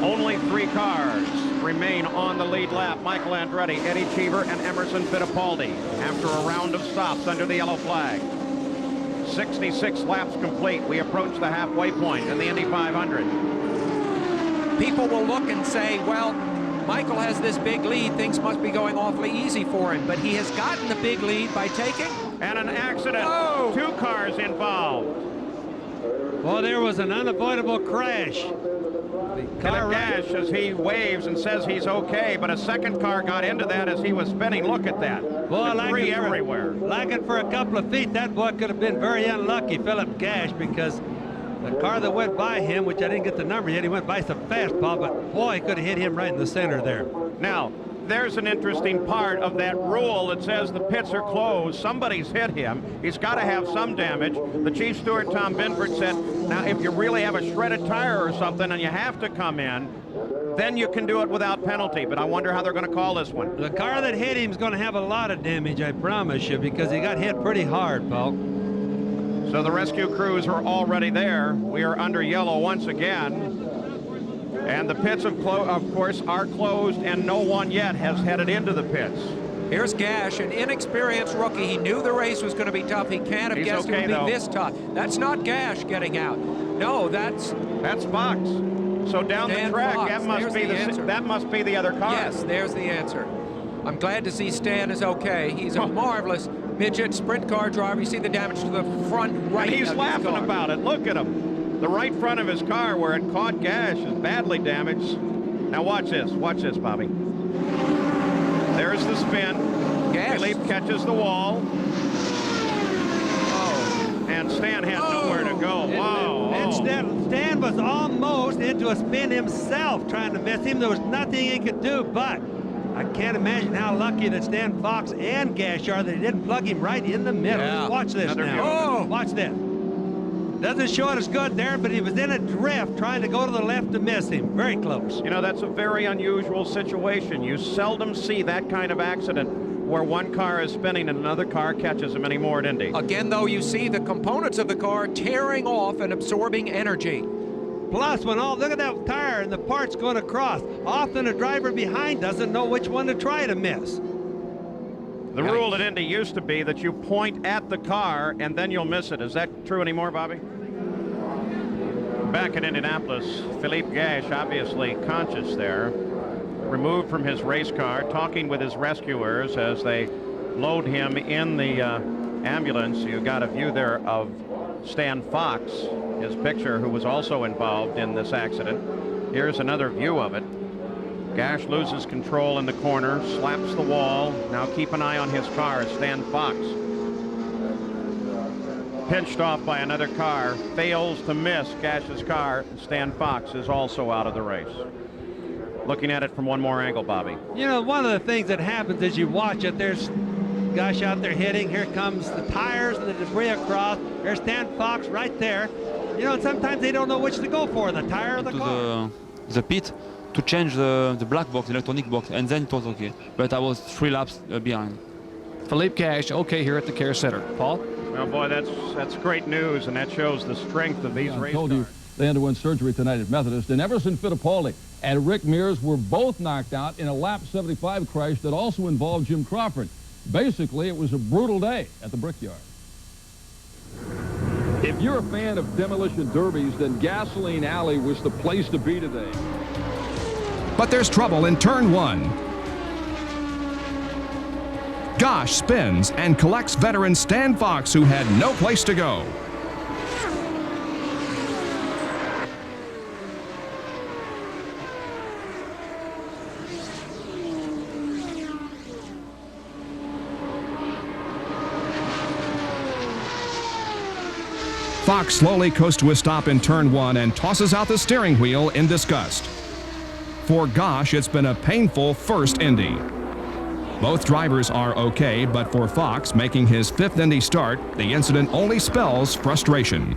Only 3 cars remain on the lead lap. Michael Andretti, Eddie Cheever, and Emerson Fittipaldi after a round of stops under the yellow flag. 66 laps complete. We approach the halfway point in the Indy 500. People will look and say, well, Michael has this big lead. Things must be going awfully easy for him. But he has gotten the big lead by taking... And an accident. Oh. 2 cars involved. Well, there was an unavoidable crash. Gache, as he waves and says he's okay, but a second car got into that as he was spinning. Look at that. Well, debris everywhere. Lagging for a couple of feet, that boy could have been very unlucky, Phillipe Gache, because the car that went by him, which I didn't get the number yet, he went by so fast, Paul, but boy, he could have hit him right in the center there. Now, there's an interesting part of that rule that says the pits are closed. Somebody's hit him. He's got to have some damage. The chief steward, Tom Binford, said, now, if you really have a shredded tire or something and you have to come in, then you can do it without penalty. But I wonder how they're going to call this one. The car that hit him is going to have a lot of damage, I promise you, because he got hit pretty hard, Paul. So the rescue crews are already there. We are under yellow once again. And the pits, of course, are closed, and no one yet has headed into the pits. Here's Gache, an inexperienced rookie. He knew the race was going to be tough. He can't have guessed it would be this tough. That's not Gache getting out. No, that's Fox. So down the track, Fox. that must be the other car. Yes, there's the answer. I'm glad to see Stan is okay. He's a marvelous midget sprint car driver. You see the damage to the front right. And he's laughing about it. Look at him. The right front of his car where it caught Gache is badly damaged. Now watch this. Watch this, Bobby. There's the spin. Phillipe catches the wall. Oh. And Stan had nowhere to go. Wow. And Stan was almost into a spin himself trying to miss him. There was nothing he could do, but I can't imagine how lucky that Stan Fox and Gache are that he didn't plug him right in the middle. Yeah. Watch this now. Oh. Watch this. Doesn't show it as good there, but he was in a drift trying to go to the left to miss him. Very close. You know, that's a very unusual situation. You seldom see that kind of accident where one car is spinning and another car catches him anymore at Indy. Again, though, you see the components of the car tearing off and absorbing energy. Plus, look at that tire and the parts going across. Often a driver behind doesn't know which one to try to miss. The rule at Indy used to be that you point at the car and then you'll miss it. Is that true anymore, Bobby? Back at Indianapolis, Phillipe Gache, obviously conscious there, removed from his race car, talking with his rescuers as they load him in the ambulance. You got a view there of Stan Fox, his picture, who was also involved in this accident. Here's another view of it. Gache loses control in the corner, slaps the wall. Now keep an eye on his car as Stan Fox, pinched off by another car, fails to miss Gache's car. Stan Fox is also out of the race. Looking at it from one more angle, Bobby. You know, one of the things that happens as you watch it, there's Gache out there hitting. Here comes the tires and the debris across. There's Stan Fox right there. You know, and sometimes they don't know which to go for, the tire or the car. The pit to change the black box, the electronic box, and then it was okay. But I was 3 laps behind. Phillipe Gache, okay here at the Care Center. Paul? Oh boy, that's great news, and that shows the strength of these race cars. I told you they underwent surgery tonight at Methodist, and Emerson Fittipaldi and Rick Mears were both knocked out in a lap 75 crash that also involved Jim Crawford. Basically, it was a brutal day at the Brickyard. If you're a fan of demolition derbies, then Gasoline Alley was the place to be today. But there's trouble in turn 1. Gache spins and collects veteran Stan Fox, who had no place to go. Fox slowly coasts to a stop in turn 1 and tosses out the steering wheel in disgust. For Gache, it's been a painful first Indy. Both drivers are okay, but for Fox, making his 5th Indy start, the incident only spells frustration.